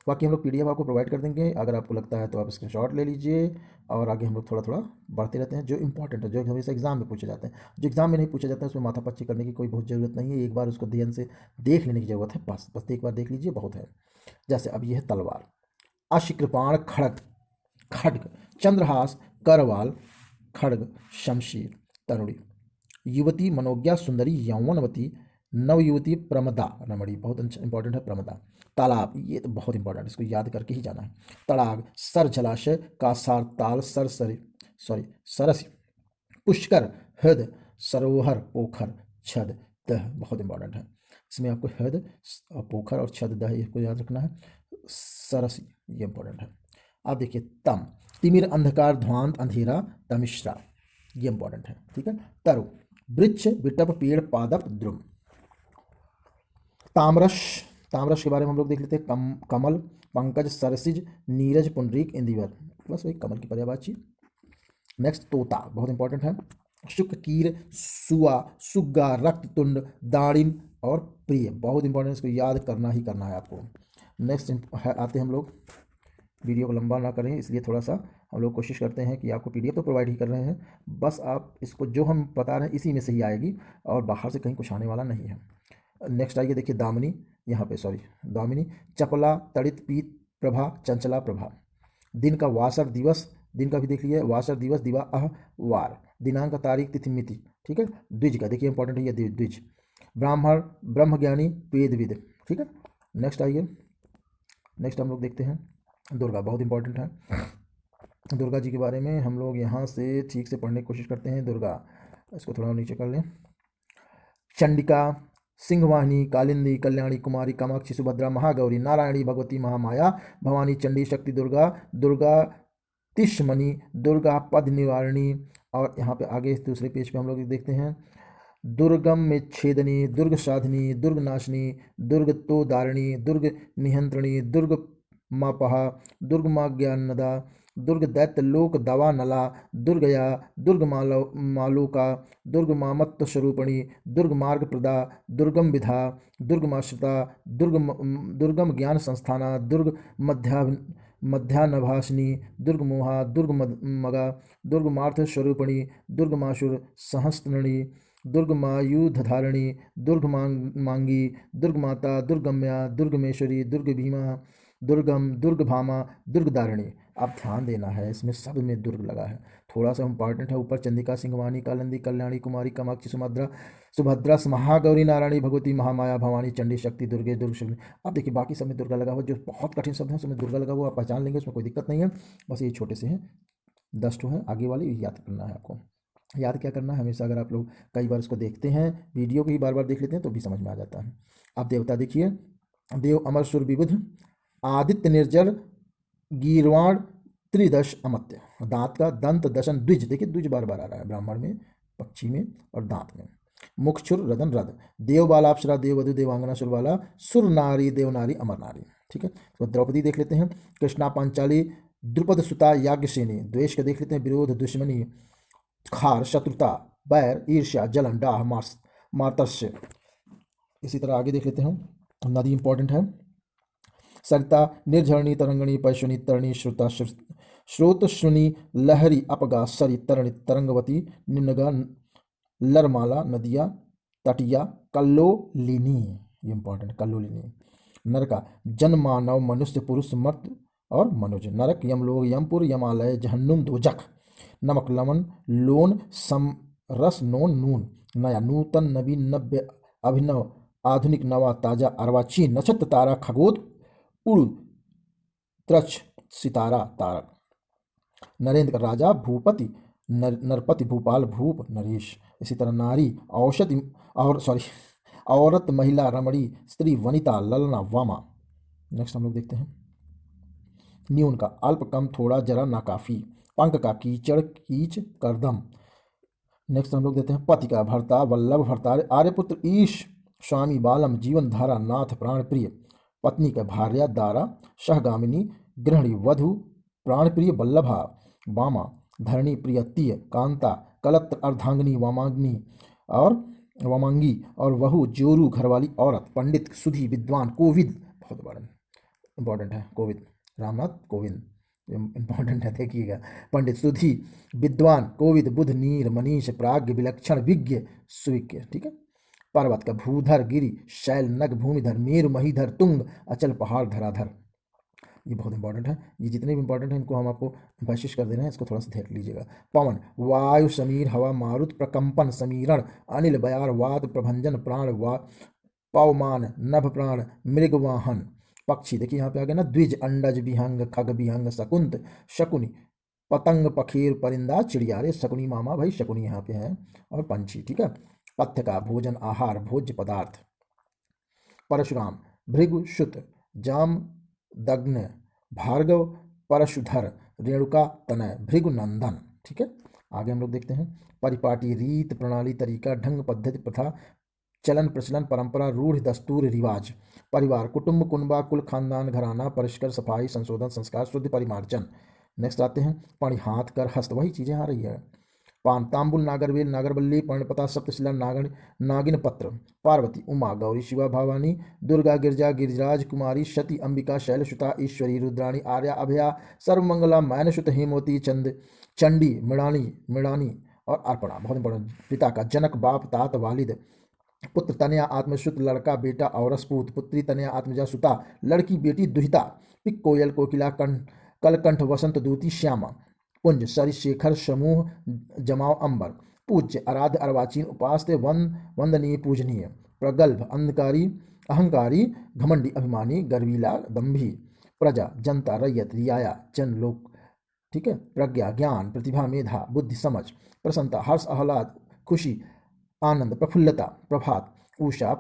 बाकी हम लोग पीडीएफ आपको प्रोवाइड कर देंगे, अगर आपको लगता है तो आप स्क्रीनशॉट ले लीजिए। और आगे हम लोग थोड़ा थोड़ा बढ़ते रहते हैं। जो इंपॉर्टेंट है, जो हमेशा एग्जाम में पूछे जाते हैं, जो एग्जाम में नहीं पूछे जाते हैं उसमें माथापच्ची करने की कोई बहुत ज़रूरत नहीं है, एक बार उसको ध्यान से देख लेने की ज़रूरत है, बस बस एक बार देख लीजिए बहुत है। जैसे अब ये है तलवार, अशिकृपाण खड़ग, खड्ग, चंद्रहास, करवाल, खड्ग, शमशीर, तरुणी, युवती मनोज्ञा सुंदरी यौवनवती, नवयुवती प्रमदा रमणी, बहुत इंपॉर्टेंट है प्रमदा। तालाब, ये तो बहुत इंपॉर्टेंट है, इसको याद करके ही जाना है। तड़ाग, सर जलाशय, कासार, ताल, सर सरी, सॉरी सरस, पुष्कर, हृद, सरोवर, पोखर, छद, दह, बहुत इंपॉर्टेंट है। इसमें आपको हृद, पोखर और छद, दह, इसको याद रखना है। सरस, ये इंपॉर्टेंट है। आप देखिए तम, तिमिर, अंधकार, ध्वांत, अंधेरा, तमिश्रा, ये इंपॉर्टेंट है, ठीक है। तरु, वृक्ष, विटप, पेड़, पादप, द्रुम। तामरस, तामरस के बारे में हम लोग देख लेते हैं। कमल, पंकज, सरसिज, नीरज, पुंडरीक, इंदिवर, बस वही कमल की पर्यायवाची। नेक्स्ट तोता, बहुत इंपॉर्टेंट है। शुक्र, कीर, सुआ, सुग्गा, रक्ततुंड, दाड़िम और प्रिय, बहुत इंपॉर्टेंट, इसको याद करना ही करना है आपको। नेक्स्ट आते हैं हम लोग, वीडियो को लंबा ना करें इसलिए थोड़ा सा हम लोग कोशिश करते हैं कि आपको पीडीएफ तो प्रोवाइड ही कर रहे हैं, बस आप इसको जो हम बता रहे हैं इसी में से ही आएगी और बाहर से कहीं कुछ आने वाला नहीं है। नेक्स्ट आइए देखिए दामिनी, यहाँ पे सॉरी दामिनी, चपला, तड़ित, पीत, प्रभा, चंचला, प्रभा। दिन का वासर दिवस, दिन का भी देख लीजिए, वासर दिवस, दिवा, अह, वार, दिनांक, तारीख, तिथि, मिति, ठीक है। द्विज का देखिए इंपॉर्टेंट है ये द्विज, ब्राह्मण, ब्रह्मज्ञानी, वेदविद, ठीक है। नेक्स्ट आइए, नेक्स्ट हम लोग देखते हैं दुर्गा, बहुत इंपॉर्टेंट है। दुर्गा जी के बारे में हम लोग यहाँ से ठीक से पढ़ने की कोशिश करते हैं। दुर्गा, इसको थोड़ा नीचे कर लें। चंडिका, सिंहवाहिनी, कालिंदी, कल्याणी, कुमारी, कामाक्षी, सुभद्रा, महागौरी, नारायणी, भगवती, महामाया, भवानी, चंडी, शक्ति, दुर्गा, दुर्गा तिष्मणि, दुर्गा पद निवारणी। और यहाँ पे आगे इस दूसरे पेज पे हम लोग देखते हैं दुर्गम में छेदनी, दुर्ग साधिनी, दुर्ग नाशनी, दुर्ग तो दारिणी, दुर्ग निहंत्रिणी, दुर्ग मापहा, दुर्ग माज्ञानदा, दुर्ग दैत्य लोक दवा नला, दुर्गया, दुर्ग मालोका, दुर्ग मामत्त स्वरूपणी, दुर्ग मार्ग प्रदा, दुर्गम विधा, दुर्गमाश्रिता, दुर्गम ज्ञान संस्थाना, दुर्ग मध्यानभासिनी, दुर्ग मोहा, दुर्ग मगा, दुर्ग मार्थ स्वरूपणी, दुर्ग माशुर सहस्त्रणी, दुर्ग मायुधधारिणी, दुर्ग मांगी, दुर्ग माता, दुर्गम्या, दुर्गमेश्वरी, दुर्ग भीमा, दुर्गम, दुर्ग भामा, दुर्गदारिणी। अब ध्यान देना है, इसमें सब में दुर्ग लगा है, थोड़ा सा इंपॉर्टेंट है। ऊपर चंडिका, सिंहवानी, कालिंदी, कल्याणी, कुमारी, कामाक्षी, सुभद्रा, महागौरी, नारायणी, भगवती, महामाया, भवानी, चंडी, शक्ति, दुर्गे, दुर्ग शक्ति। अब देखिए बाकी सब में दुर्गा लगा हुआ, जो बहुत कठिन शब्द है उसमें दुर्गा लगा हुआ, आप पहचान लेंगे, उसमें कोई दिक्कत नहीं है। बस ये छोटे से हैं, 10 ठो हैं, आगे वाले याद करना है आपको। याद क्या करना है, हमेशा अगर आप लोग कई बार इसको देखते हैं, वीडियो को ही बार बार देख लेते हैं तो भी समझ में आ जाता है। अब देवता देखिए, देव अमर सुर विबुध, आदित्य निर्जर, गीरवाण, त्रिदश अमत्य, दांत का दंत दशन द्विज, देखिए द्विज बार बार आ रहा है, ब्राह्मण में, पक्षी में और दांत में। मुखचुर, रदन, रद, देव बाला, अप्सरा, देववधु, देवांगना, सुरबाला, सुर नारी, देवनारी, अमर नारी, ठीक है। तो द्रौपदी देख लेते हैं, कृष्णा, पांचाली, द्रुपद सुता, याज्ञसेनी। द्वेष का देख लेते हैं, विरोध, दुश्मनी, खार, शत्रुता, बैर, ईर्ष्या, जलन, डाह, मार्तस्य। इसी तरह आगे देख लेते हैं, नदी इंपॉर्टेंट है, सरिता, निर्झरणी, तरंगणी, पैशुनी, तरणी, श्रुता, स्रोतश्रुनी, लहरी, अपगा, सरी, तरणी, तरंगवती, निम्नगा, लरमाला, नदिया, तटिया, कल्लोलिनी, ये इंपॉर्टेंट, कल्लोलिनी। नरका, जन, मानव, मनुष्य, पुरुष, मर्त और मनुज। नरक, यमलोक, यमपुर, यमालय, जहन्नुम, दोजख। नमक, लवण, लोन, सम, रस, नोन, नून। नया, नूतन, नवीन, नव्य, अभिनव, आधुनिक, नवा, ताजा, अर्वाचीन। नक्षत्र, तारा, खगोत, उड़, त्रच, सितारा, तारक। नरेंद्र, राजा, भूपति, नरपति, भूपाल, भूप, नरेश। इसी तरह नारी, औषधि, और सॉरी औरत, महिला, रमणी, स्त्री, वनिता, ललना, वामा। नेक्स्ट हम लोग देखते हैं, न्यून का अल्प, कम, थोड़ा, जरा, नाकाफी। पंक का कीचड़, कीच, करदम। नेक्स्ट हम लोग देते हैं पति का भर्ता, वल्लभ, भर्तार, आर्यपुत्र, ईश, स्वामी, बालम, जीवन धारा, नाथ, प्राण प्रिय। पत्नी का भार्या, दारा, सहगामिनी, गृहिणी, वधु, प्राणप्रिय, वल्लभा, वामा, धरणी, प्रियतीय, कांता, कलत्र, अर्धांगिनी, वामांगिनी और वामांगी और वहु, जोरू, घरवाली औरत। पंडित, सुधी, विद्वान, कोविद, बहुत बड़े इंपॉर्टेंट है। कोविंद, रामनाथ कोविंद इंपॉर्टेंट है, देखिएगा। पंडित, सुधी, विद्वान, कोविद, बुध, नीर, मनीष, प्राज्ञ, विलक्षण, विज्ञ, सुविज्ञ, ठीक है। पर्वत का भूधर, गिरि, शैल, नग, भूमिधर, मेरु, महीधर, तुंग, अचल, पहाड़, धराधर। ये बहुत इंपॉर्टेंट है। ये जितने भी इंपॉर्टेंट हैं इनको हम आपको एम्फेसिस कर दे रहे हैं, इसको थोड़ा सा देख लीजिएगा। पवन, वायु, समीर, हवा, मारुत, प्रकंपन, समीरण, अनिल, बयार, वाद, प्रभंजन, प्राण, पवमान, नभ, प्राण, मृगवाहन। पक्षी, देखिए यहाँ पे आ गया ना, द्विज, अंडज, विहंग, खग, विहंग, शकुंत, शकुनी, पतंग, पखेर, परिंदा, चिड़िया। अरे शकुनी मामा भाई, शकुनी यहाँ पे है। और पंछी, ठीक है। पथ्य का, भोजन, आहार, भोज्य पदार्थ। परशुराम, भृगु, शुत, जाम, दग्न, भार्गव, परशुधर, रेणुका, तनय, भृगु नंदन, ठीक है। आगे हम लोग देखते हैं। परिपाटी, रीत, प्रणाली, तरीका, ढंग, पद्धति, प्रथा, चलन, प्रचलन, परंपरा, रूढ़, दस्तूर, रिवाज। परिवार, कुटुंब, कुनबा, कुल, खानदान, घराना, परिष्कार, सफाई, संशोधन, संस्कार, शुद्ध, परिमार्जन। नेक्स्ट आते हैं। पणि, हाथ, कर, हस्त, वही चीजें आ रही है। पान, तांबुल, नागरवेल, नागरबल्ली, पर्णपता, सप्तशिला, नागिन पत्र। पार्वती, उमा, गौरी, शिवा, भवानी, दुर्गा, गिरजा, गिरिराज, कुमारी, सती, अंबिका, शैलसुता, ईश्वरी, रुद्राणी, आर्या, अभया, सर्वमंगला, मैनसुत, हेमवती, चंडी, मृणानी मृणानी और अर्पणा। बहुत इंपॉर्टेंट। पिता का, जनक, बाप, तात, वालिद। पुत्र, तनया, आत्मश्रुत, लड़का, बेटा, औरस, पूत। पुत्री, तनया, आत्मजा, सुता, लड़की, बेटी, दुहिता। पिक, कोयल, कोकिला, कलकंठ, वसंत दूती, श्यामा। पुंज, सरिशेखर, समूह, जमाव, अंबर। पूज्य, आराध्य, अर्वाचीन, उपास्य, वंदनीय, पूजनीय। प्रगल्भ, अंधकारी, अहंकारी, घमंडी, अभिमानी, गर्वीला, दंभी। प्रजा, जनता, रैयत, रियाया, जन, लोक, ठीक है। प्रज्ञा, ज्ञान, प्रतिभा, मेधा, बुद्धि, समझ। प्रसन्नता, हर्ष, आह्लाद, खुशी, आनंद, प्रफुल्लता। प्रभात, उषा,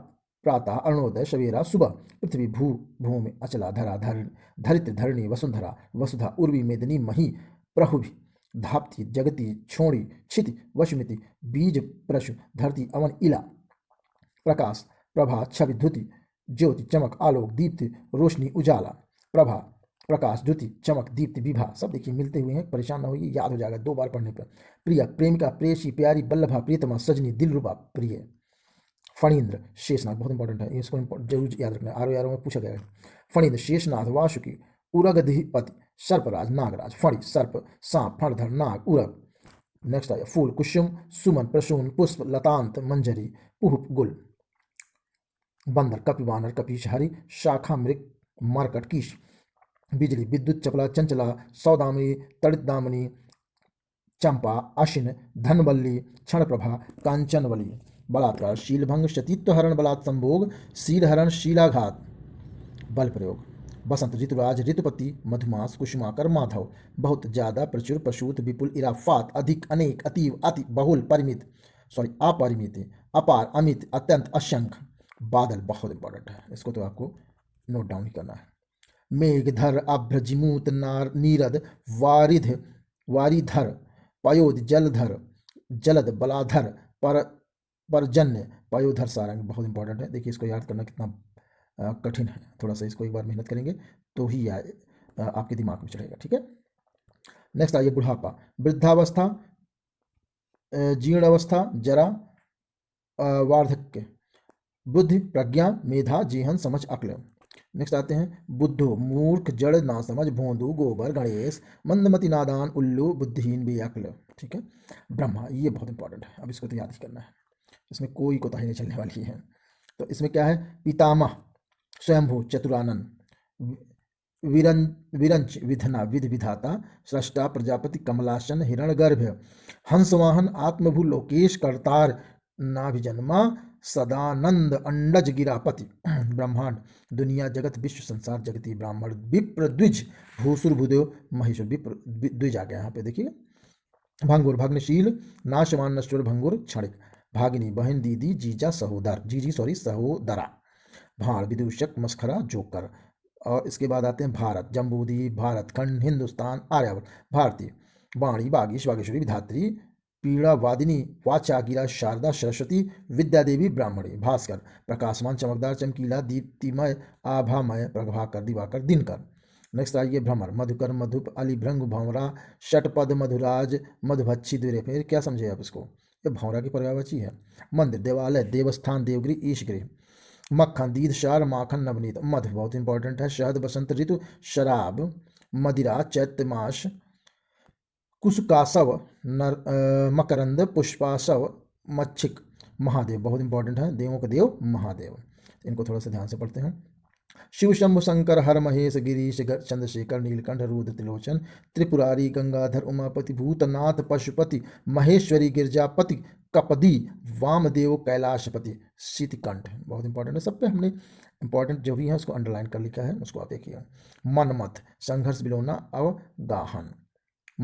प्रातः, अरुणोदय, सवेरा, सुबह। पृथ्वी, भूमि, अचला, धरा, धरित्र, धरणी, वसुंधरा, वसुधा, उर्वी, मेदिनी, मही, प्रहुभि, धाप्ति, जगति, छोड़ी, क्षिति, वशुमिति, बीज, प्रशु, धरती, अवन, इला। प्रकाश, प्रभा, छवि, धुति, ज्योति, चमक, आलोक, दीप्ति, रोशनी, उजाला। प्रभा, प्रकाश, द्युति, चमक, दीप्ति, विभा। सब देखिए मिलते हुए हैं, परेशान ना होइए, याद हो जाएगा 2 बार पढ़ने पर। प्रिया, प्रेमिका, प्रेयसी, प्यारी, बल्लभा, प्रियतमा, सजनी, दिलरुबा, प्रिय। फणींद्र, शेषनाग, बहुत इंपॉर्टेंट है, इसको जरूर याद रखना, आरो में पूछा गया है। फणींद्र, शेषनाथ, वासुकी, उरगधिपति, सर्पराज, नागराज। फणी, सर्प, सांप, फणधर, नाग, उरग। नेक्स्ट आया। फूल, कुसुम, सुमन, प्रसून, पुष्प, लतांत, मंजरी, पुष्प, गुल। बंदर, कपिवानर, कपीश, हरि, शाखा, मृग, मरकट, कीश। बिजली, विद्युत, चपला, चंचला, सौदामिनी, तड़ितदामिनी, चंपा, अशिन, धनवल्ली, क्षणप्रभा, कांचनवली। बलात्कार, शीलभंग, सतीत्व हरण, बलात् संभोग, शीलहरण, शीलाघात। बल प्रयोग। बसंत, ऋतुराज, ऋतुपति, मधुमास, कुसुमाकर, माधव। बहुत, ज्यादा, प्रचुर, प्रसूत, विपुल, इराफात, अधिक, अनेक, अतीव, अति, बहुल, परिमित, अपरिमित, अपार, अमित, अत्यंत, असंख्य। बादल, बहुत इंपॉर्टेंट है, इसको तो आपको नोट डाउन ही करना है। मेघधर, अभ्रजिमूत, नीरद, वारिध, वारिधर, पयोध, जलधर, जलद, बलाधर, परजन्य, पयोधर, सारंग। बहुत इंपॉर्टेंट है, देखिए इसको याद करना कितना कठिन है, थोड़ा सा इसको एक बार मेहनत करेंगे तो ही आपके दिमाग में चढ़ेगा, ठीक है। नेक्स्ट आइए। बुढ़ापा, वृद्धावस्था, जीर्णावस्था, जरा, वार्धक्य। बुद्धि, प्रज्ञा, मेधा, जेहन, समझ, अक्ल। नेक्स्ट आते हैं। बुद्धो, मूर्ख, जड़, नासमझ, भोंदू, गोबर, गणेश, मंदमति, नादान, उल्लू, बुद्धिहीन, बेअक्ल, ठीक है। ब्रह्मा, ये बहुत इंपॉर्टेंट है, अब इसको तो याद ही करना है, इसमें कोई कोताही नहीं चलने वाली है। तो इसमें क्या है। पितामह, स्वयंभू, चतुरानन, विरंच, विधना, विधि, विधाता, सृष्टा, प्रजापति, कमलासन, हिरण्यगर्भ, हंसवाहन, आत्मभू, लोकेश, करतार, नाभिजन्मा, सदानंद, अंडज, गिरापति। ब्रह्मांड, दुनिया, जगत, विश्व, संसार, जगती, ब्राह्मण, विप्र, द्विज, भूसुर, भूदेव, महेश्वर। विप्र, द्विज आ गया यहाँ पे, देखिए। भंगुर, भग्नशील, नाशवान, नश्वर, भंगुर, क्षणिक। भागिनी, बहन, दीदी, जीजा, सहोदर, सहोदरा। भाण, विदूषक, मस्खरा, जोकर। और इसके बाद आते हैं भारत, जम्बूद्वीप, भारतखंड, हिंदुस्तान, आर्यावर्त। भारतीय, वाणी, बागीश, बागेश्वरी, विधात्री, पीड़ा, वादिनी, वाचागिरा, शारदा, सरस्वती, विद्यादेवी, ब्राह्मणी। भास्कर, प्रकाशमान, चमकदार, चमकीला, दीप्तिमय, आभामय, प्रभाकर, दिवाकर, दिनकर। नेक्स्ट आइए। भ्रमर, मधुकर, मधुप, अलिभ्रंग, भंवरा, षटपद, मधुराज, मधुभच्छी, द्विरेफ। फिर क्या समझे आप इसको, ये भंवरा की पर्यायवाची है। मंदिर, देवालय, देवस्थान, देवगृह, ईशगृह। मक्खन, दीध, क्षार, माखन, नवनीत। मध बहुत इंपॉर्टेंट है, शहद, बसंत ऋतु, शराब, मदिरा, चैत्र मास, कुसुकासव, मकरंद, पुष्पासव, मच्छिक। महादेव बहुत इंपॉर्टेंट है, देवों के देव महादेव। इनको थोड़ा सा ध्यान से पढ़ते हैं। शिव शंभु शंकर हर महेश गिरीश चंद्रशेखर नीलकंठ रुद्र त्रिलोचन त्रिपुरारी गंगाधर उमापति भूतनाथ पशुपति महेश्वरी गिरजापति कपदी वामदेव कैलाशपति शीतकंठ। बहुत इंपॉर्टेंट है, सब पे हमने इंपॉर्टेंट जो भी है उसको अंडरलाइन कर लिखा है, उसको आप देखिए। मनमथ, संघर्ष विलोना अवगाहन,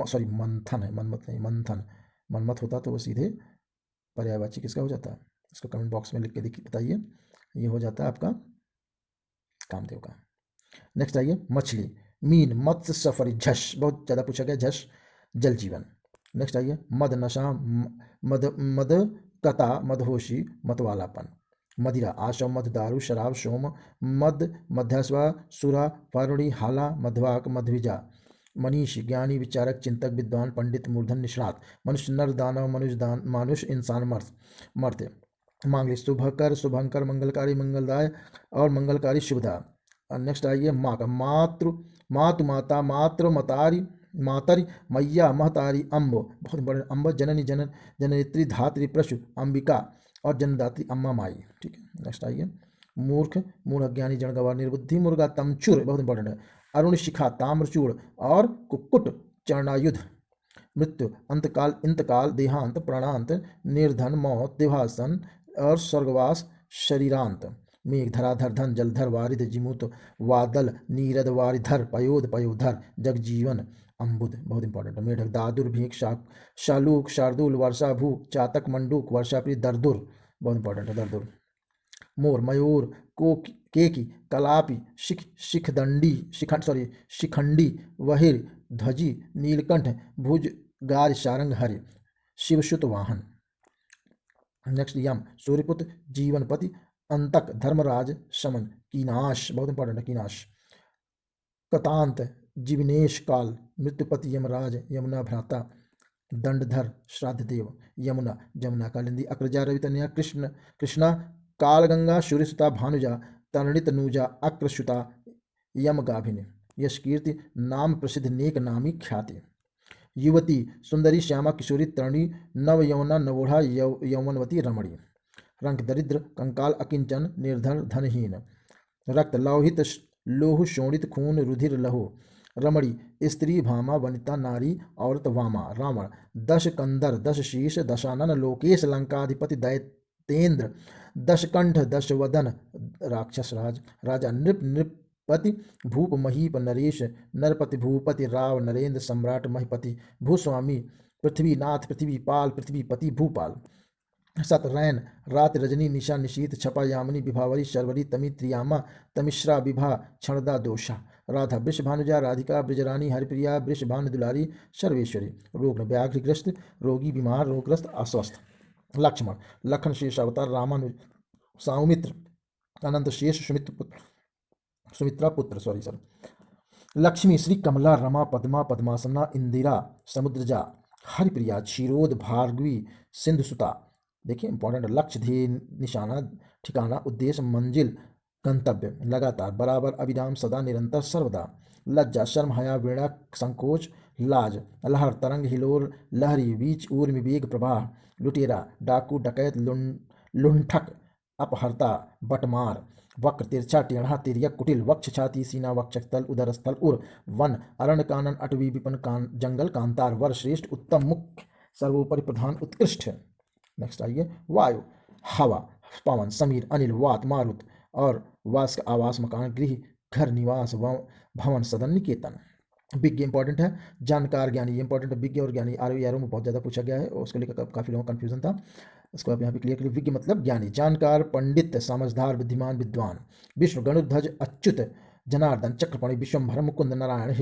सॉरी मंथन है, मनमथ नहीं मंथन। मनमथ होता तो वो सीधे पर्यायवाची किसका हो जाता है, इसको कमेंट बॉक्स में लिख के बताइए। ये हो जाता है आपका कामदेव का। नेक्स्ट आइए मछली, मीन, मत्स्य, सफरी, झष बहुत ज़्यादा पूछा गया, झष जल जीवन। नेक्स्ट आइए मद, नशा, मद मद कता, मदहोशी, मतवालापन। मदिरा, आशव, मद, दारू, शराब, सोम, मद, मध्यस्वा, सुरा, पारुणी, हाला, मध्वाक, मध्विजा। मनीष, ज्ञानी, विचारक, चिंतक, विद्वान, पंडित, मूर्धन, निष्णात। मनुष्य, नर, दानव, मानुष, इंसान, मर्त्य। मांगलिक, शुभकर, शुभंकर, मंगलकारी, मंगलदाय और मंगलकारी, शुभदा। नेक्स्ट आइए माँ का, मातृ, मातु, माता, मातृ, मतारी, मातरी, मैया, महतारी, अम्ब बहुत इंपॉर्टेंट, अम्ब, जननी, जननेत्री, धात्री, प्रशु, अंबिका और जन्मदात्री अम्मा माई। ठीक है, नेक्स्ट आइए मूर्ख, मूढ़, अज्ञानी, जनगवार, निर्बुद्धि, मुर्गा, तमचुर बहुत इंपॉर्टेंट है। अरुण, शिखा, ताम्रचूड़ और कुक्कुट, चरणायुध। मृत्यु, अंतकाल, इंतकाल, देहांत, प्राणांत, निर्धन, मौत, देहासन और स्वर्गवास, शरीरांत। मेघ, धराधर, धन, जलधर, वारिध, जिमुत, वादल, नीरद, वारिधर, पयोध, पयोधर, जगजीवन, अम्बुद बहुत इंपॉर्टेंट है। मेढक, दादुर, भीख, शालूक, शार्दुल, वर्षा, भू, चातक, मंडूक, वर्षाप्री, दरदुर बहुत इंपॉर्टेंट है, दरदुर। मोर, मयूर, केकी, कलापी, शिखदंडी, शिखंडी, वहिर, ध्वजी, नीलकंठ, भुज, गार, शारंग, हरि, शिवसुत वाहन। नेक्स्ट यम, सूर्यपुत्र, जीवनपति, अंतक, धर्मराज, शमन, कीनाश बहुत इंपॉर्टेंट है, कीनाश। कतांत, जीवनेश काल, मृत्युपति, यमराज, यमुना भ्राता, दंडधर, श्राद्धदेव, यमुना, जमुना कालिंदी, अग्रजा, रवितनया, कृष्णा, कालगंगा, सूर्यसुता, भानुजा, तरणित, नूजा, अक्रसुता, यमगाभिनी। यशकीर्ति, नाम प्रसिद्ध, नेक नामी, ख्याति। युवती, सुंदरी, श्यामा, किशोरी, तरुणी, नव यौवना, नवोढ़ा, यौवनवती, रमणी। रंक, दरिद्र, कंकाल, अकिंचन, निर्धन, धनहीन। रक्त, लौहित, लोह, शोणित, खून, रुधिर, लहू। रमणी, स्त्री, भामा, वनिता, नारी, औरत, वामा। रावण, दश कंदर, दश शीश, दशानन, लोकेश, लंकाधिपति, दैतेंद्र, दशकंठ, दशवदन, राक्षस राज। राजा, नृप, नृपति, भूप, महीप, नरेश, नरपति, भूपति, राव, नरेंद्र, सम्राट, महिपति, भूस्वामी, पृथ्वीनाथ, पृथ्वीपाल, पृथ्वीपति, भूपाल। सत, रैन, रात, रजनी, निशा, निशीत, छपा, यामिनी, विभावरी, शर्वरी, तमी, त्रियामा, तमिश्रा, विभा, क्षणदा, दोषा। राधा, वृषभानुजा, राधिका, ब्रजरानी, हरिप्रिया, वृषभानु दुलारी, सर्वेश्वरी। रोग, व्याघ्रग्रस्त, रोगी, बीमार, रोगग्रस्त, अस्वस्थ। लक्ष्मण, लखन, शेष अवतार, रामानुज, सौमित्र, अनंत शेष, सुमित्रा पुत्र, सॉरी सर। लक्ष्मी, श्री कमला, रमा, पद्मा, पद्मासना, इंदिरा, समुद्रजा, हरिप्रिया, क्षीरोद, भार्गवी, सिंधुसुता। देखिए इंपॉर्टेंट, लक्ष्य, ध्येय, निशाना, ठिकाना, उद्देश्य, मंजिल, गंतव्य, लगातार, बराबर, अविराम, सदा, निरंतर, सर्वदा। लज्जा, शर्म, हया, वीणा, संकोच, लाज। लहर, तरंग, हिलोर, लहरी, बीच, ऊर्मि, वेग, प्रवाह। लुटेरा, डाकू, डकैत, लुंठक, अपहर्ता, बटमार। वक्र, तिरछा, टेढ़ा, तिर्यक, कुटिल। वक्ष, छाती, सीना, वक्षस्थल, उदर स्थल, उर। वन, अरण्य, कानन, अटवी, विपिन, जंगल, कांतार। वर, श्रेष्ठ, उत्तम, मुख्य, सर्वोपरि, प्रधान, उत्कृष्ट। नेक्स्ट आइए वायु, हवा, पवन, समीर, अनिल, वात, मारुत और वास, आवास, मकान, गृह, घर, निवास, भवन, सदन, निकेतन। विज्ञ इंपॉर्टेंट है, जानकार, ज्ञानी, ये इंपॉर्टेंट है। विज्ञ और ज्ञानी आर में बहुत ज़्यादा पूछा गया है और उसको लेकर काफ़ी लोगों को कन्फ्यूजन था, इसको आप यहाँ पे क्लियर करिए। विज्ञ मतलब ज्ञानी, जानकार, पंडित, समझदार, बुद्धिमान, विद्वान। विष्णु, गणुध्वज, अच्युत, जनार्दन, चक्रपाणि, विश्वम्भर, मुकुंद, नारायण,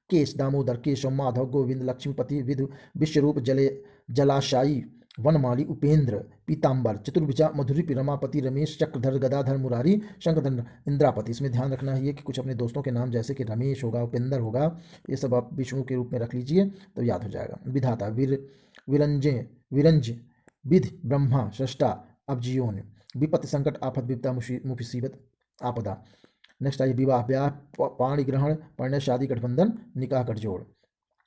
केश, दामोदर, केशव, माधव, गोविंद, लक्ष्मीपति, विधु, विश्वरूप, जलाशायी, वनमाली, उपेंद्र, पीताम्बर, चतुर्भुजा, मधुरिपि, रमापति, रमेश, चक्रधर, गदाधर, मुरारी, शंखधर, इंद्रापति। इसमें ध्यान रखना है कि कुछ अपने दोस्तों के नाम जैसे कि रमेश होगा, उपेंद्र होगा, ये सब आप विष्णु के रूप में रख लीजिए तो याद हो जाएगा। विधाता, विरंज, विधि, ब्रह्मा, सृष्टा, अब्जियोन। विपत्ति संकट आफत विपदा मुसीबत आपदा। नेक्स्ट आइए विवाह ब्याह पाणी ग्रहण पढ़ने शादी गठबंधन निकाह गठजोड़।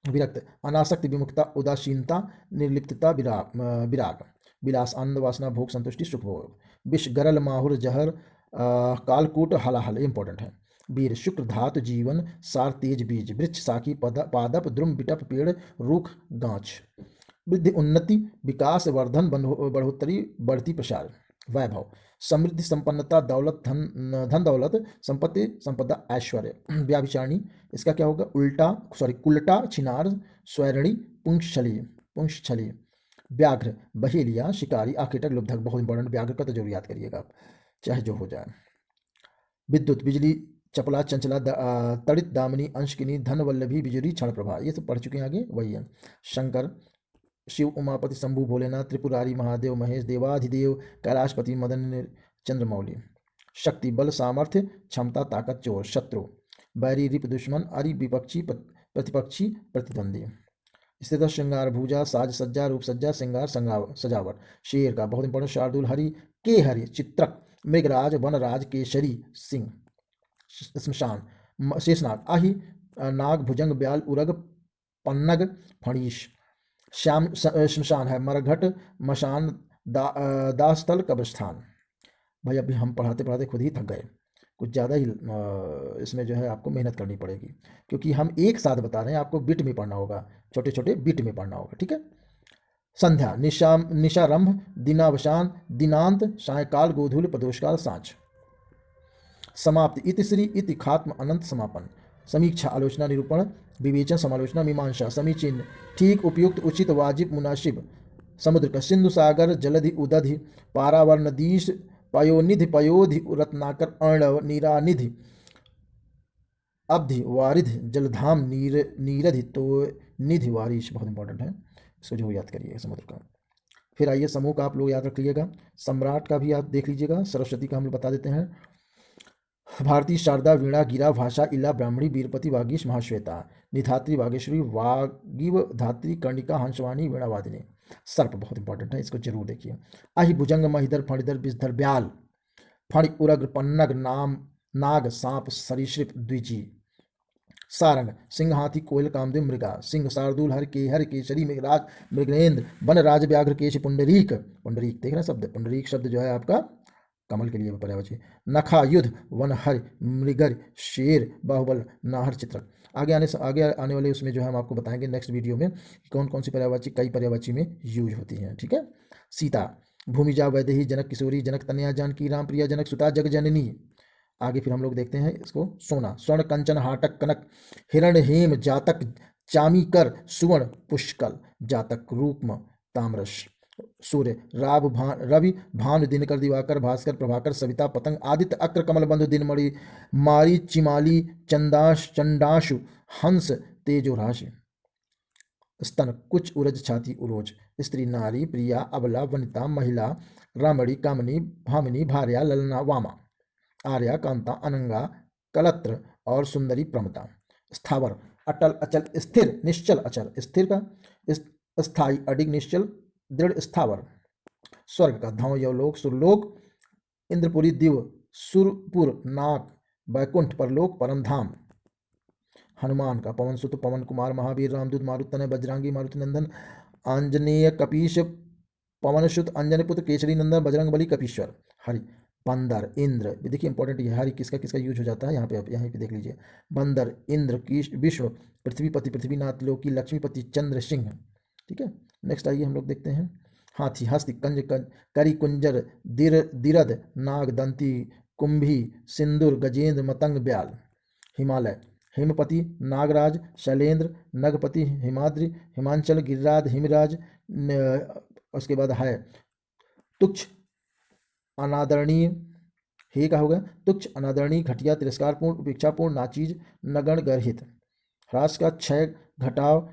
विरक्त अनासक्ति विमुखता उदासीनता निर्लिप्तता विराग। विलास आनंद वासना भोग संतुष्टि सुख भोग। विष गरल माहुर जहर कालकूट हलाहल इंपॉर्टेंट है। वीर शुक्र धातु जीवन सार तेज बीज। वृक्ष साखी पादप द्रुम बिटप पेड़ रूख गांच। वृद्धि उन्नति विकास वर्धन बढ़ोतरी बढ़ती प्रसार। वैभव समृद्धि संपन्नता दौलत धन दौलत संपत्ति संपदा ऐश्वर्य। व्याभिचारिणी इसका क्या होगा उल्टा कुल्टा छिनार स्वैरणी पुंछछली। व्याघ्र बहेलिया शिकारी आखेटक लुब्धक। बहुत इंपॉर्टेंट, व्याघ्र का तो जरूर याद करिएगा आप, चाहे जो हो जाए। विद्युत बिजली चपला चंचला तड़ित दामिनी अंशकिनी धन वल्लभी बिजुरी क्षण प्रभा, ये सब पढ़ चुके हैं, आगे वही है। शंकर शिव उमापति शंभु भोलेनाथ त्रिपुरारी महादेव महेश देवाधिदेव कैलाशपति मदन चंद्रमौली। शक्ति बल सामर्थ्य क्षमता ताकत चोर शत्रु। बैरी रिप दुश्मन अरि विपक्षी प्रतिपक्षी प्रतिद्वंदी। स्थित श्रृंगार भूजा साज सज्जा रूप सज्जा श्रृंगार सजावट। शेर का बहुत इंपॉर्टेंट शार्दुल हरि के हरि चित्रक मृगराज वनराज केशरी सिंह। श्मशान शेषनाग आही नाग भुजंग ब्याल उरग पन्नग फणीश। श्मशान है मरघट मशान दास्थल कब्रस्थान। भाई अभी हम पढ़ाते पढ़ाते खुद ही थक गए, कुछ ज़्यादा ही इसमें जो है आपको मेहनत करनी पड़ेगी, क्योंकि हम एक साथ बता रहे हैं, आपको बिट में पढ़ना होगा, छोटे छोटे बिट में पढ़ना होगा, ठीक है। संध्या निशारंभ दिनावसान दिनांत सायकाल गोधूल प्रदोषकाल सांझ। समाप्ति इति श्री इति खात्म अनंत समापन। समीक्षा आलोचना निरूपण विवेचन समालोचना मीमांसा। समीचीन ठीक उपयुक्त उचित वाजिब मुनासिब। समुद्र का सिंधु सागर जलधि उदधि पारावर नदीश पयोनिधि पयोधि रत्नाकर अर्णव नीरानिधि अब्धि वारिध जलधाम नीरधि तो निधि वारिश। बहुत इंपॉर्टेंट है, इसको जो याद करिए समुद्र का। फिर आइए समूह का आप लोग याद रख लीजिएगा, सम्राट का भी आप देख लीजिएगा, सरस्वती का हम लोग बता देते हैं। भारती शारदा वीणा गिरा भाषा इला ब्राह्मणी वीरपति वागीश महाश्वेता। निधात्री वागेश्वरी वागिव धात्री कर्णिका हंसवाणी वीणावादिनी। सर्प बहुत इंपॉर्टेंट है, इसको जरूर देखिए। आहि भुजंग महिधर फणिधर विषधर ब्याल। फणि उरग पन्नग नाम नाग सांप सरीसृप द्विजी। सारंग सिंह हाथी कोयल कामदेव मृगा। सिंह शार्दूल हर केसरी मृगराज मृगेंद्र वन राज व्याघ्र केश पुंडरीक। पुंडरीक देख रहे शब्द, पुंडरीक शब्द जो है आपका कमल के लिए पर्यायवाची। नखा युद्ध वन हर मृगर शेर बाहुबल नाहर चित्रक। आगे आने वाले उसमें जो है हम आपको बताएंगे नेक्स्ट वीडियो में कौन कौन सी पर्यायवाची कई पर्यायवाची में यूज होती हैं, ठीक है। सीता भूमिजा वैदेही जनक किशोरी जनक तनया जानकी राम प्रिया जनक सुता जग जननी। आगे फिर हम लोग देखते हैं इसको। सोना स्वर्ण कंचन हाटक कनक हिरण हेम जातक चामीकर सुवर्ण पुष्कल जातक रूपम ताम्रश। सूर्य रवि भानु दिनकर दिवाकर भास्कर प्रभाकर सविता पतंग आदित्य अक्र कमल बंधु दिनमणि मारी चिमाली चंडाशु हंस तेजो राशि। स्तन कुच उरज छाती उरोज। स्त्री नारी प्रिया अबला वनिता महिला रामणी कामनी भामिनी भार्या ललना वामा। आर्या कांता अनंगा कलत्र और सुंदरी प्रमता। स्थावर अटल अचल स्थिर निश्चल अचल। स्थिर का स्थायी अडिग निश्चल दृढ़ स्थावर। स्वर्ग का धौ यवलोक सुरलोक इंद्रपुरी दिव सुरपुर नाक बैकुंठ परलोक परम धाम। हनुमान का पवन सुत पवन कुमार महावीर रामदूत मारुतनय बजरंगी मारुति नंदन आंजनेय कपीश पवन सुत अंजनी पुत्र केसरी नंदन बजरंग बली कपीश्वर। हरि बंदर इंद्र, देखिए इंपॉर्टेंट ये हरि किसका किसका यूज हो जाता है यहाँ पे, आप यहाँ पे देख लीजिए। बंदर इंद्र कीश विश्व पृथ्वीपति पृथ्वीनाथ लोकी लक्ष्मीपति चंद्र सिंह, ठीक है। नेक्स्ट आइए हम लोग देखते हैं। हाथी हस्ती कंज करी कुंजर दिरद नाग दंती कुंभी सिंदूर गजेंद्र मतंग ब्याल। हिमालय हिमपति नागराज शैलेंद्र नगपति हिमाद्रि हिमांचल गिरिराज हिमराज। उसके बाद है तुच्छ अनादरणीय, हे का होगा तुच्छ अनादरणीय घटिया तिरस्कारपूर्ण उपेक्षापूर्ण नाचीज नगण गर्हित। ह्रास का क्षय घटाव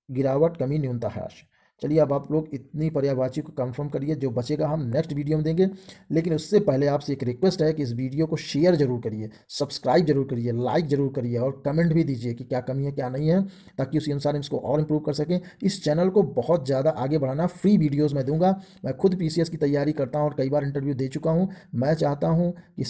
गिरावट कमी न्यूनता ह्रास। चलिए अब आप लोग इतनी पर्यायवाची को कंफर्म करिए, जो बचेगा हम नेक्स्ट वीडियो में देंगे। लेकिन उससे पहले आपसे एक रिक्वेस्ट है कि इस वीडियो को शेयर जरूर करिए, सब्सक्राइब जरूर करिए, लाइक जरूर करिए और कमेंट भी दीजिए कि क्या कमी है क्या नहीं है, ताकि उसी अनुसार हम इसको और इम्प्रूव कर सकें। इस चैनल को बहुत ज़्यादा आगे बढ़ाना, फ्री वीडियोज़ मैं दूंगा। मैं खुद पीसीएस की तैयारी करता हूँ और कई बार इंटरव्यू दे चुका हूँ। मैं चाहता हूँ कि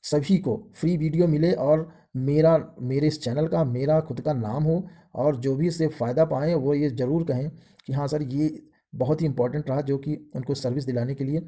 सभी को फ्री वीडियो मिले और मेरे इस चैनल का मेरा खुद का नाम हो, और जो भी इससे फ़ायदा पाएँ वो ये ज़रूर कहें कि हाँ सर, ये बहुत ही इंपॉर्टेंट रहा, जो कि उनको सर्विस दिलाने के लिए